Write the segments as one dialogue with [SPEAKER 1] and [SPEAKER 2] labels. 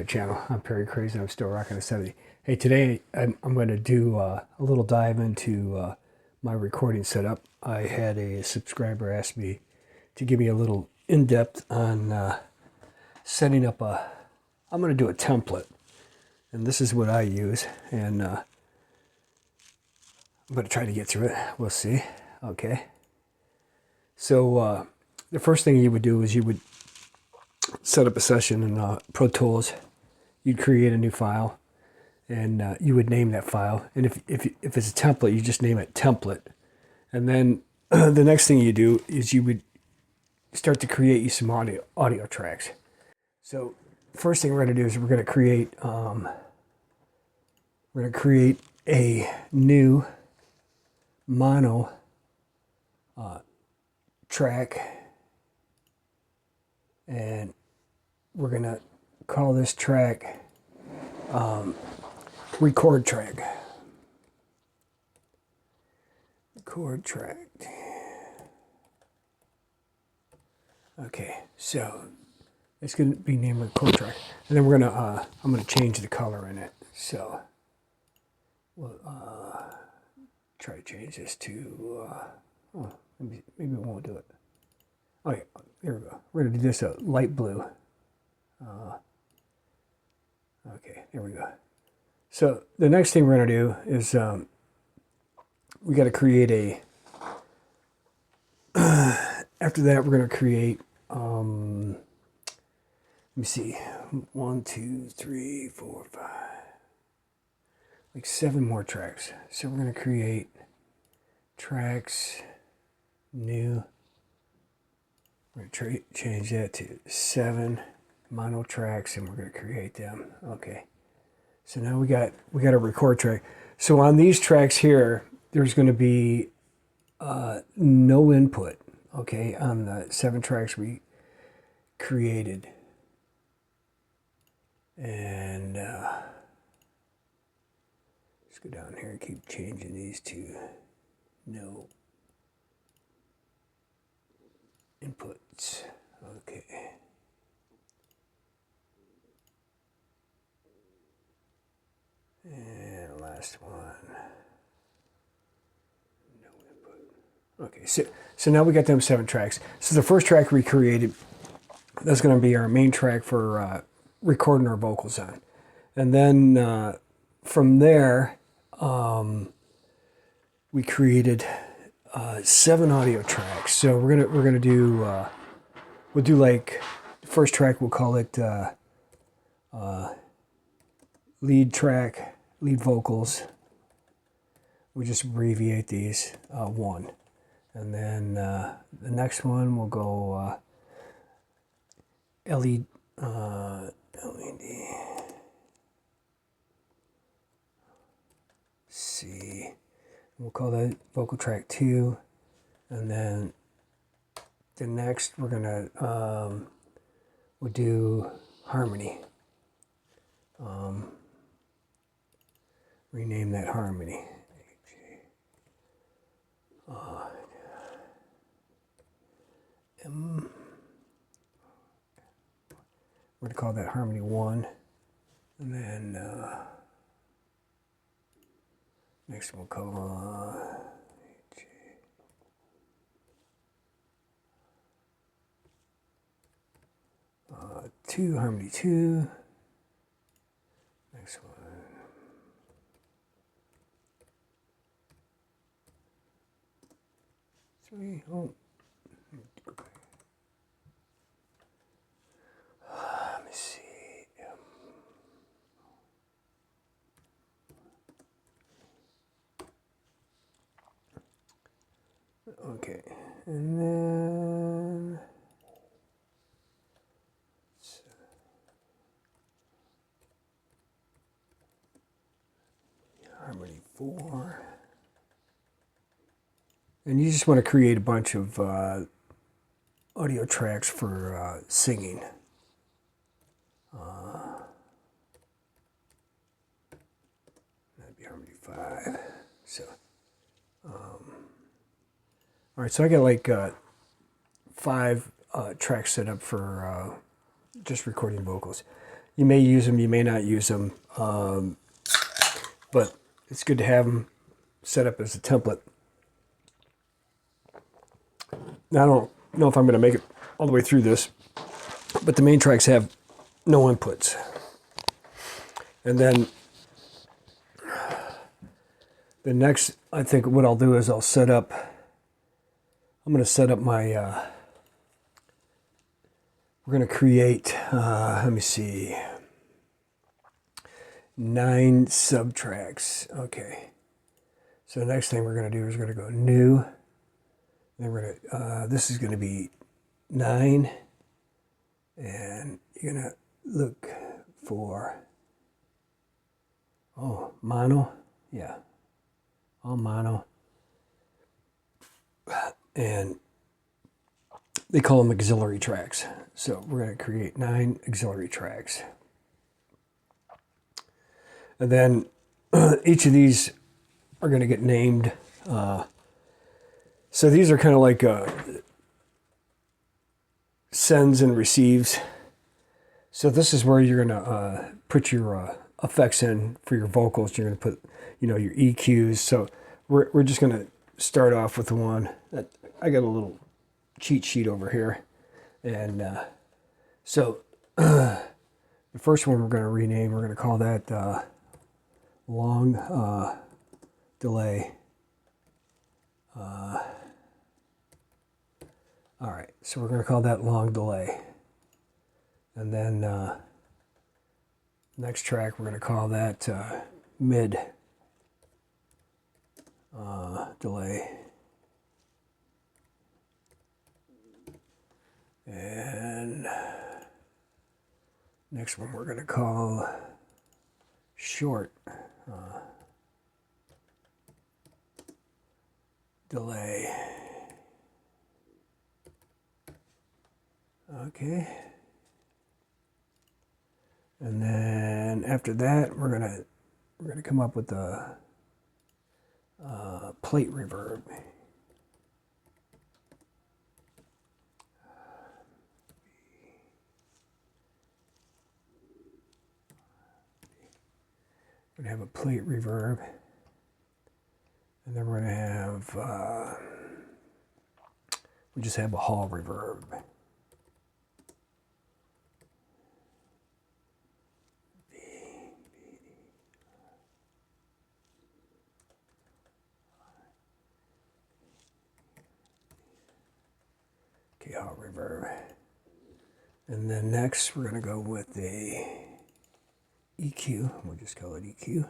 [SPEAKER 1] channel. I'm Perry Crazy. I'm still rocking a 70. Hey, today I'm going to do a little dive into my recording setup. I had a subscriber ask me to give me a little in-depth on setting up I'm going to do a template. And this is what I use. And I'm going to try to get through it. We'll see. Okay. So the first thing you would do is you would set up a session in Pro Tools. You'd create a new file, and you would name that file. And if it's a template, you just name it template. And then the next thing you do is you would start to create you some audio tracks. So first thing we're going to do is we're going to create a new mono track, and we're going to call this track record track. Record track. Okay, so it's going to be named record track, and then we're going to I'm going to change the color in it. So we'll try to change this to maybe it won't do it. Oh yeah, here we go. We're going to do this a light blue. Okay, there we go. So the next thing we're going to do is we got to create a. After that, we're going to create. Let me see. 1, 2, 3, 4, 5. Like 7 more tracks. So we're going to create tracks new. We're going to change that to 7 mono tracks, and we're going to create them. Okay. So now we got a record track. So on these tracks here, there's going to be no input. Okay, on the 7 tracks we created, and let's go down here and keep changing these to no inputs. Okay. And last one. No input. Okay, so now we got them 7 tracks. So the first track we created, that's going to be our main track for recording our vocals on. And then from there, we created 7 audio tracks. So we're gonna do we'll do like the first track, we'll call it lead track, lead vocals. We just abbreviate these 1, and then the next one will go LED. C. We'll call that vocal track 2, and then the next we're gonna we'll do harmony. Rename that harmony. We're going to call that harmony 1, and then next we'll call 2, harmony 2. Next one. Three. Oh. Let me see. Okay, and then harmony 4. And you just want to create a bunch of audio tracks for singing. That'd be harmony 5. So, all right. So I got like 5 tracks set up for just recording vocals. You may use them, you may not use them, but it's good to have them set up as a template. Now, I don't know if I'm going to make it all the way through this, but the main tracks have no inputs. And then the next, I think what I'll do is I'm going to set up my, we're going to create, let me see, 9 subtracks. Okay. So the next thing we're going to do is we're going to go new. Then we're going to, this is going to be 9. And you're going to look for, oh, mono. Yeah. All mono. And they call them auxiliary tracks. So we're going to create 9 auxiliary tracks. And then each of these are going to get named. So these are kind of like sends and receives. So this is where you're going to put your effects in for your vocals. You're going to put, your EQs. So we're just going to start off with the one that I got a little cheat sheet over here. And so the first one we're going to rename, we're going to call that long delay. All right, so we're going to call that long delay. And then next track, we're going to call that mid delay. And next one we're going to call short delay. Okay. And then after that, we're gonna come up with a plate reverb. We're gonna have a plate reverb, and then we're gonna have we just have a hall reverb. Okay, hall reverb. And then next we're gonna go with the EQ. We'll just call it EQ.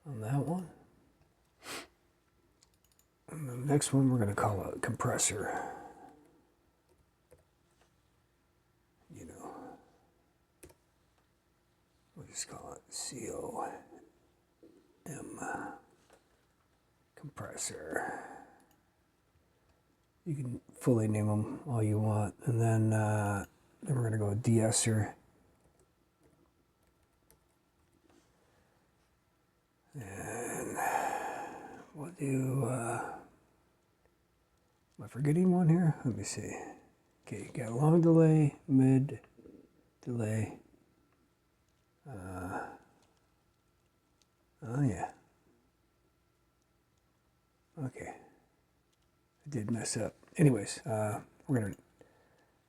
[SPEAKER 1] On that one. And the next one we're going to call a compressor. We'll just call it COM compressor. You can fully name them all you want. And then we're going to go with de-esser. And we'll do, am I forgetting one here? Let me see. Okay, you got long delay, mid delay. Oh yeah. Okay. I did mess up. Anyways, we're going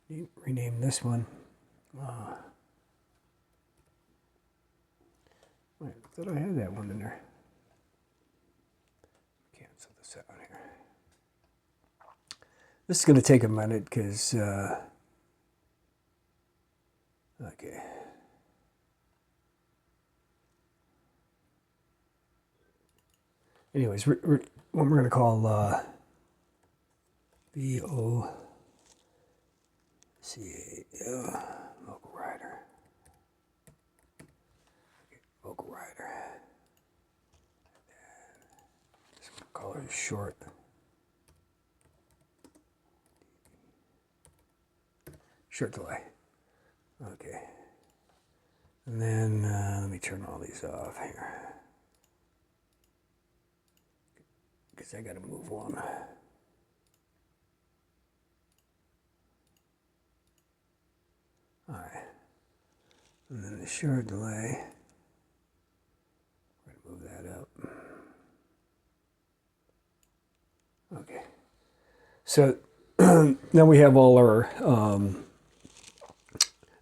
[SPEAKER 1] to rename this one. Wait, I thought I had that one in there. Cancel this out here. This is going to take a minute because, okay. Anyways, what we're going to call VOCAL vocal rider. Okay, vocal rider. Just going to call it short. Short delay. Okay. And then let me turn all these off here. Because I got to move one. All right. And then the short delay. We're going to move that up. Okay. So now we have all our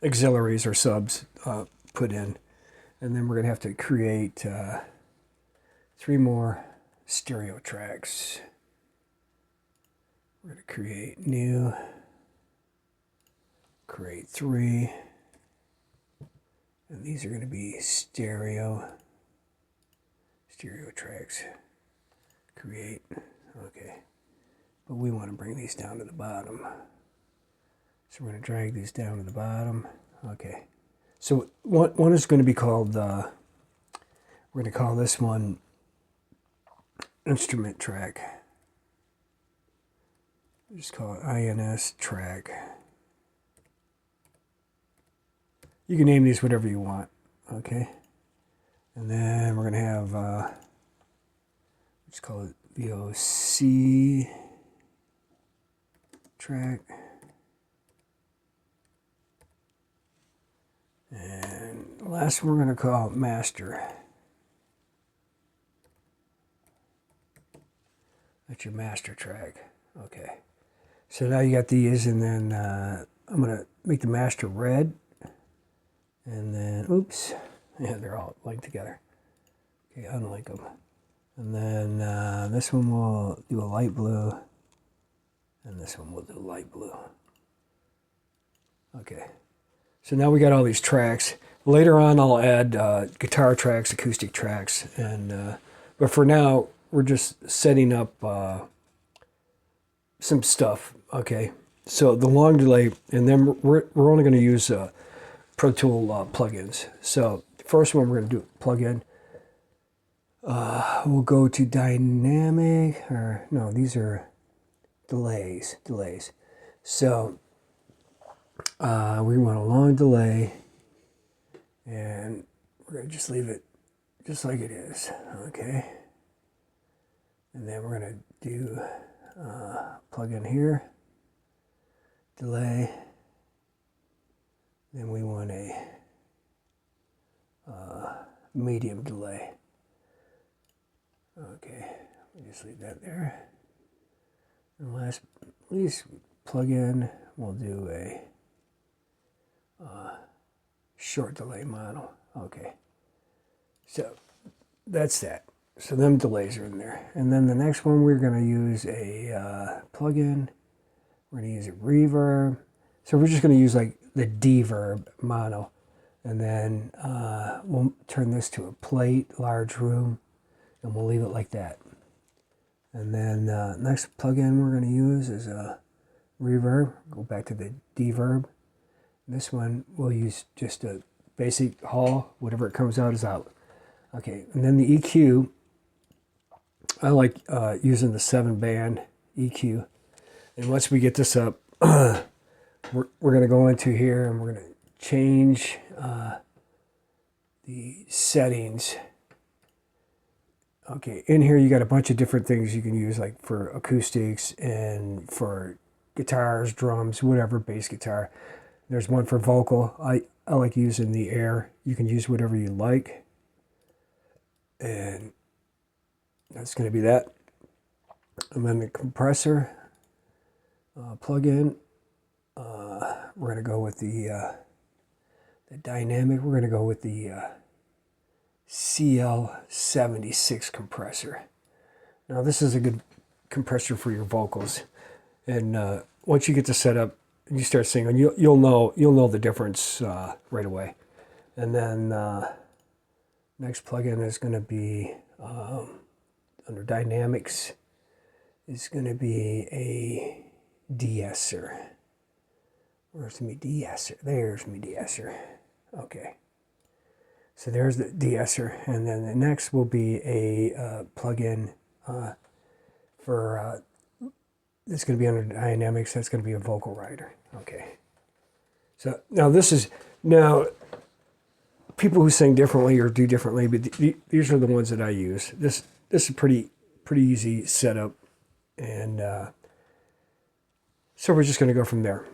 [SPEAKER 1] auxiliaries or subs put in. And then we're going to have to create 3 more stereo tracks. We're going to create new, create 3. And these are going to be stereo tracks. Create. Okay. But we want to bring these down to the bottom. So we're going to drag these down to the bottom. Okay. So one is going to be called, we're going to call this one instrument track. Just call it INS track. You can name these whatever you want. Okay. And then we're going to have, let's call it VOC track. And the last one we're going to call master. That's your master track. Okay. So now you got these, and then I'm going to make the master red. And then, oops. Yeah, they're all linked together. Okay, unlink them. And then this one will do a light blue. And this one will do light blue. Okay. So now we got all these tracks. Later on I'll add guitar tracks, acoustic tracks. And but for now, we're just setting up some stuff. Okay. So the long delay, and then we're only going to use Pro Tool plugins. So the first one we're going to do plugin. We'll go to dynamic, or no, these are delays. So we want a long delay, and we're going to just leave it just like it is. Okay. And then we're going to do plugin here, delay. Then we want a medium delay. Okay, we just leave that there. And last, least plug-in, we'll do a short delay model. Okay, so that's that. So them delays are in there. And then the next one, we're going to use a plug-in. We're going to use a reverb. So we're just going to use like the D-verb mono. And then we'll turn this to a plate, large room, and we'll leave it like that. And then next plugin we're going to use is a reverb. Go back to the D-verb. This one we'll use just a basic hall, whatever it comes out is out. Okay, and then the EQ, I like using the 7-band EQ. And once we get this up, we're going to go into here and we're going to change the settings. Okay, in here you got a bunch of different things you can use, like for acoustics and for guitars, drums, whatever, bass guitar. There's one for vocal. I like using the air. You can use whatever you like. And that's going to be that. And then the compressor plug-in. We're going to go with the dynamic. We're going to go with the CL76 compressor. Now this is a good compressor for your vocals. And once you get this set up, and you start singing, you'll know the difference right away. And then next plugin is going to be under dynamics. Is going to be a de-esser. Where's my de-esser? There's my de-esser. Okay. So there's the de-esser, and then the next will be a plugin for. It's going to be under dynamics. That's going to be a vocal rider. Okay. So now this is people who sing differently or do differently, but these are the ones that I use. This is pretty easy setup, and so we're just going to go from there.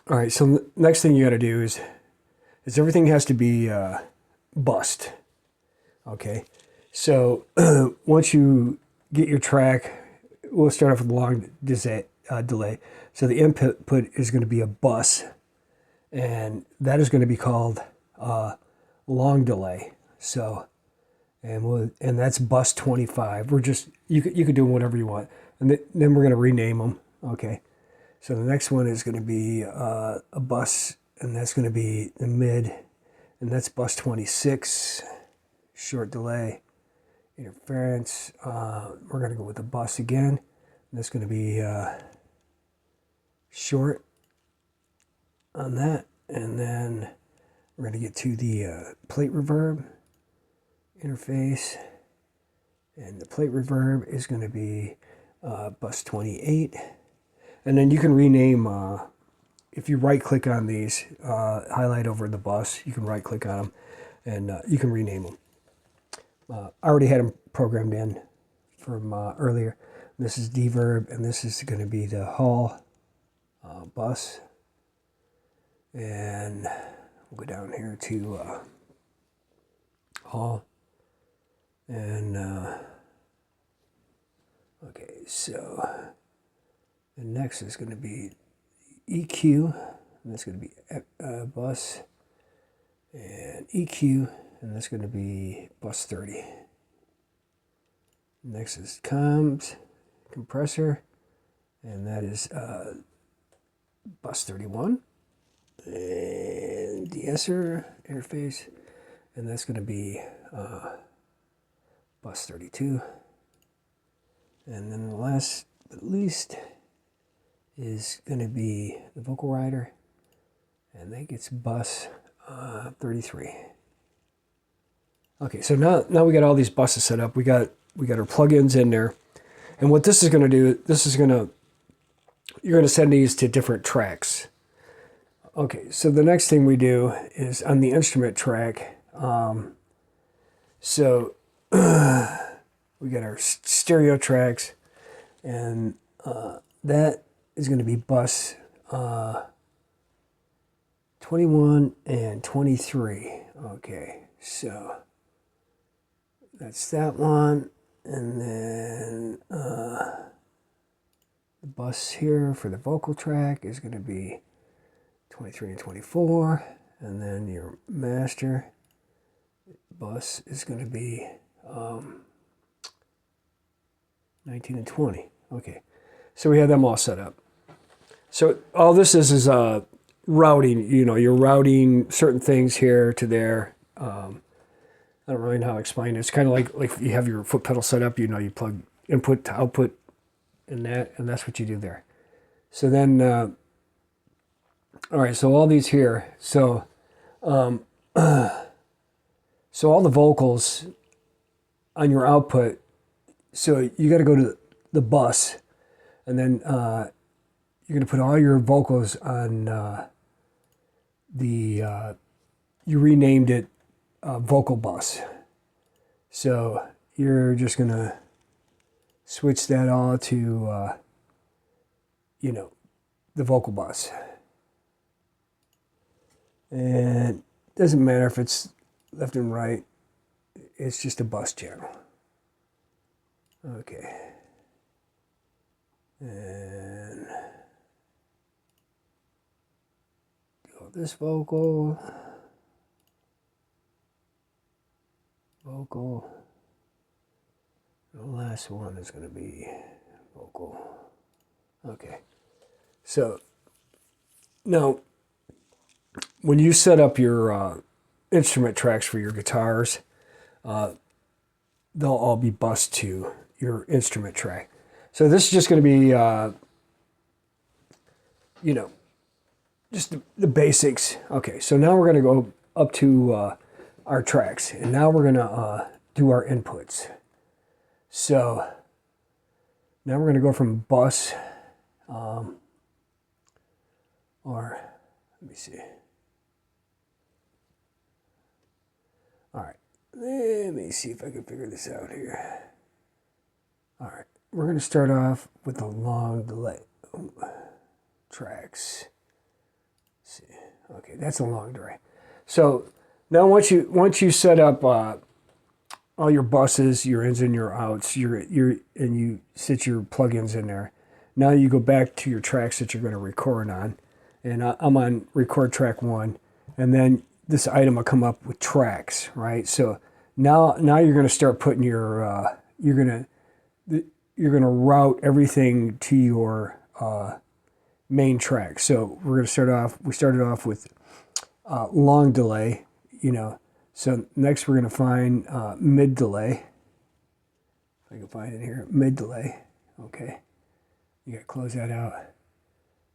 [SPEAKER 1] All right, so next thing you got to do is everything has to be bust. Okay, so once you get your track, we'll start off with long delay. So the input is going to be a bus, and that is going to be called long delay. So, and that's bus 25. We're just you could do whatever you want, and then we're going to rename them. Okay, so the next one is going to be a bus, and that's going to be the mid, and that's bus 26. Short delay, interference. We're going to go with the bus again. That's going to be short on that, and then we're going to get to the plate reverb interface, and the plate reverb is going to be bus 28, and then you can rename. If you right click on these, highlight over the bus, you can right click on them, and you can rename them. I already had them programmed in from earlier. This is Deverb, and this is going to be the Hall bus. And we'll go down here to Hall. And, okay, so the next is going to be EQ, and that's going to be bus, and EQ, and that's going to be bus 30. Next is comms, compressor, and that is bus 31. And de-esser interface, and that's going to be bus 32. And then the last but least is going to be the vocal rider, and that gets bus 33. Okay, so now we got all these buses set up. We got our plugins in there, and what this is going to do, you're going to send these to different tracks. Okay, so the next thing we do is on the instrument track. So we got our stereo tracks, and that is going to be bus 21 and 23. Okay, so that's that one, and then the bus here for the vocal track is going to be 23 and 24, and then your master bus is going to be 19 and 20. Okay, so we have them all set up. So all this is routing. You know, you're routing certain things here to there. I don't really know how to explain it. It's kind of like you have your foot pedal set up. You know, you plug input to output in that, and that's what you do there. So then, all right. So all these here. So, so all the vocals on your output. So you got to go to the bus, and then you're going to put all your vocals on the. You renamed it vocal bus. So you're just going to switch that all to, you know, the vocal bus. And it doesn't matter if it's left and right. It's just a bus channel. Okay. And go this vocal. The last one is going to be vocal. Okay. So now, when you set up your instrument tracks for your guitars, they'll all be bused to your instrument track. So this is just going to be, you know, just the basics. Okay, so now we're going to go up to our tracks, and now we're going to do our inputs. So now we're going to go from bus, or let me see. All right, let me see if I can figure this out here. All right, we're going to start off with the long delay tracks. see. Okay, that's a long delay. So now once you set up all your buses, your ins and your outs, and you sit your plugins in there. Now you go back to your tracks that you're going to record on, and I'm on record track 1, and then this item will come up with tracks, right? So now you're going to start putting your you're going to route everything to your main track. So we're going to start off. We started off with long delay, So next we're going to find mid delay. If I can find it here, mid delay. Okay, you got to close that out.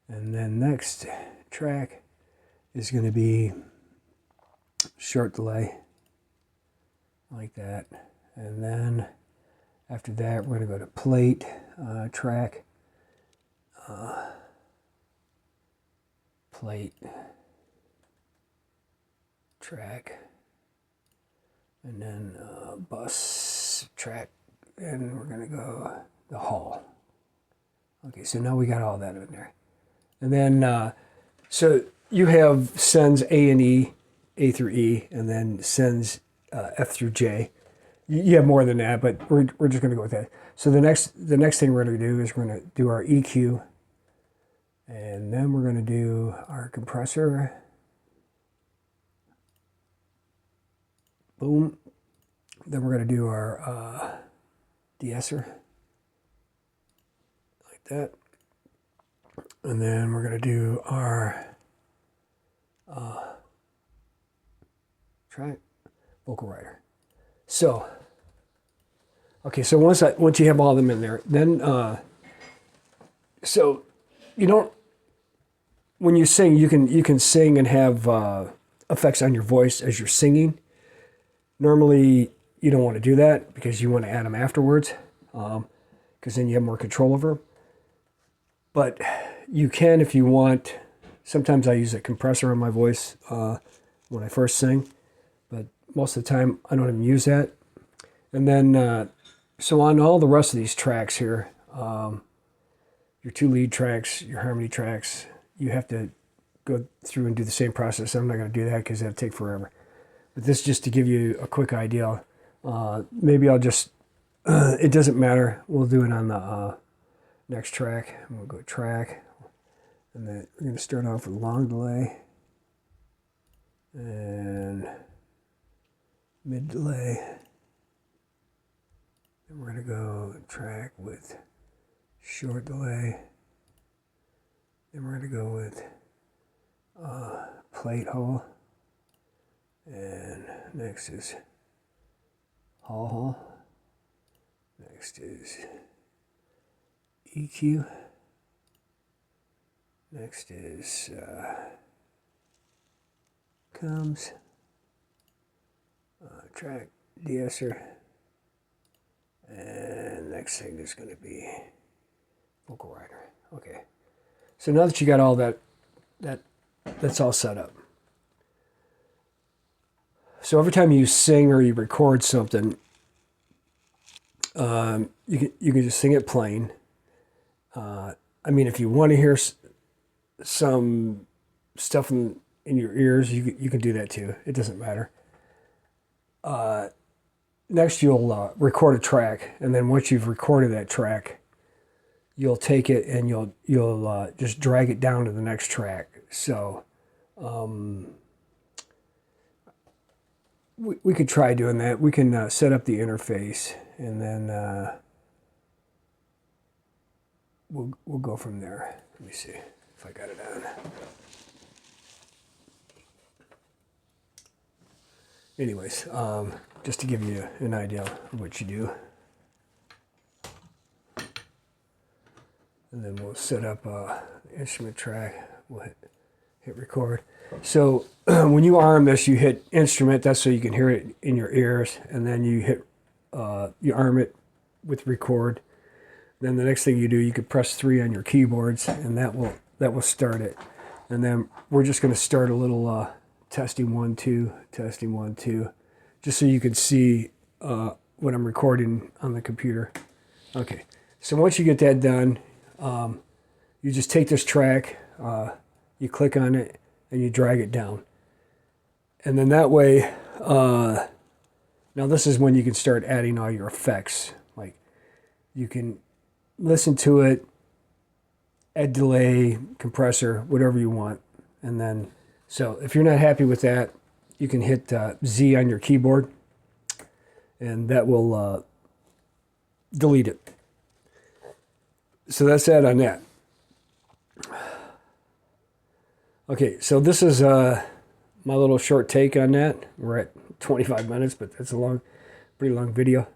[SPEAKER 1] And then next track is going to be short delay, like that. And then after that, we're going to go to plate track, plate track, and then bus track, and we're going to go the hall. Okay, so now we got all that in there. And then, so you have sends A and E, A through E, and then sends F through J. You have more than that, but we're just going to go with that. So the next thing we're going to do is we're going to do our EQ, and then we're going to do our compressor. Boom. Then we're going to do our de-esser, like that. And then we're going to do our track vocal writer. So, okay, so once you have all of them in there, then so you don't, when you sing, you can sing and have effects on your voice as you're singing. Normally, you don't want to do that because you want to add them afterwards, because then you have more control over them. But you can if you want. Sometimes I use a compressor on my voice when I first sing, but most of the time I don't even use that. And then, so on all the rest of these tracks here, your 2 lead tracks, your harmony tracks, you have to go through and do the same process. I'm not going to do that because that'll take forever. But this is just to give you a quick idea. Maybe I'll just, it doesn't matter. We'll do it on the next track. We'll go track. And then we're going to start off with long delay. And mid delay. Then we're going to go track with short delay. Then we're going to go with plate hole. And next is hall. Next is EQ. Next is comes track de-esser. And next thing is going to be vocal writer. Okay. So now that you got all that's all set up. So every time you sing or you record something, you can just sing it plain. I mean, if you want to hear some stuff in your ears, you can do that too. It doesn't matter. Next, you'll record a track, and then once you've recorded that track, you'll take it and you'll just drag it down to the next track. So we could try doing that. We can set up the interface, and then we'll go from there. Let me see if I got it on. Anyways, just to give you an idea of what you do. And then we'll set up the instrument track. We'll hit record. So when you arm this, you hit instrument. That's so you can hear it in your ears. And then you hit, you arm it with record. Then the next thing you do, you could press 3 on your keyboards, and that will start it. And then we're just going to start a little testing 1 2, testing 1 2, just so you can see what I'm recording on the computer. Okay. So once you get that done, you just take this track, you click on it, and you drag it down. And then that way, now this is when you can start adding all your effects. Like you can listen to it, add delay, compressor, whatever you want. And then, so if you're not happy with that, you can hit Z on your keyboard, and that will delete it. So that's that on that. Okay, so this is my little short take on that. We're at 25 minutes, but that's a pretty long video.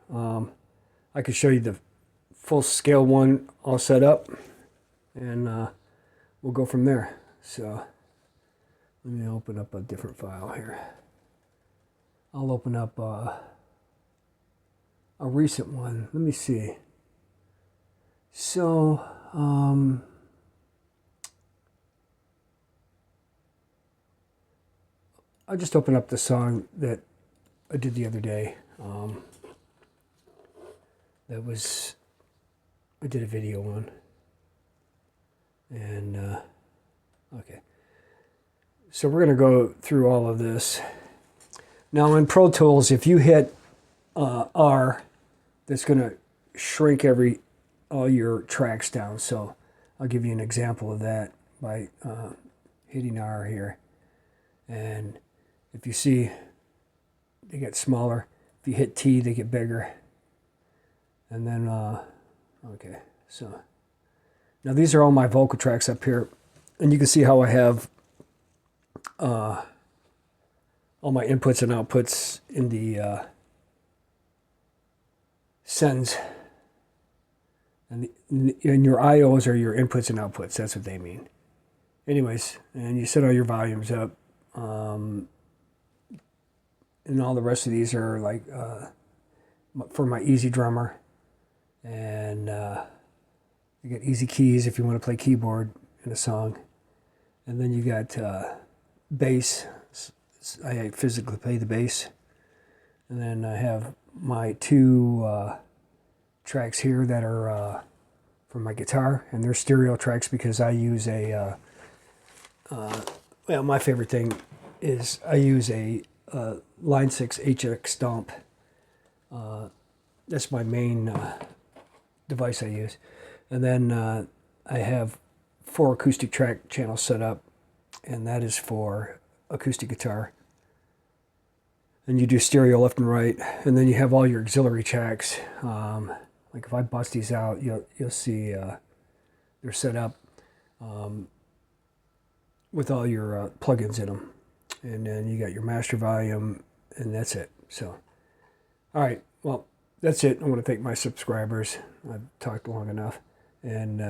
[SPEAKER 1] I could show you the full scale one all set up, and we'll go from there. So let me open up a different file here. I'll open up a recent one. Let me see. So, I'll just open up the song that I did the other day. I did a video on. And, okay. So we're going to go through all of this. Now in Pro Tools, if you hit R, that's going to shrink all your tracks down. So I'll give you an example of that by hitting R here. And if you see, they get smaller. If you hit T, they get bigger. And then, okay, so now these are all my vocal tracks up here. And you can see how I have all my inputs and outputs in the sends. And your IOs are your inputs and outputs. That's what they mean. Anyways, and you set all your volumes up. And all the rest of these are like for my easy drummer. And you get easy keys if you want to play keyboard in a song. And then you got bass. I physically play the bass. And then I have my two tracks here that are for my guitar, and they're stereo tracks because I use a well, my favorite thing is I use a Line 6 HX Stomp. That's my main device I use. And then I have 4 acoustic track channels set up, and that is for acoustic guitar. And you do stereo left and right, and then you have all your auxiliary tracks. Like if I bust these out, you'll see they're set up with all your plugins in them. And then you got your master volume, and that's it. So, all right, well, that's it. I want to thank my subscribers. I've talked long enough. And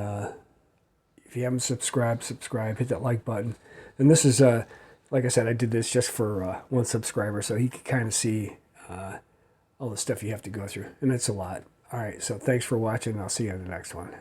[SPEAKER 1] if you haven't subscribed, subscribe, hit that like button. And this is, like I said, I did this just for one subscriber, so he could kind of see all the stuff you have to go through. And it's a lot. All right, so thanks for watching. I'll see you on the next one.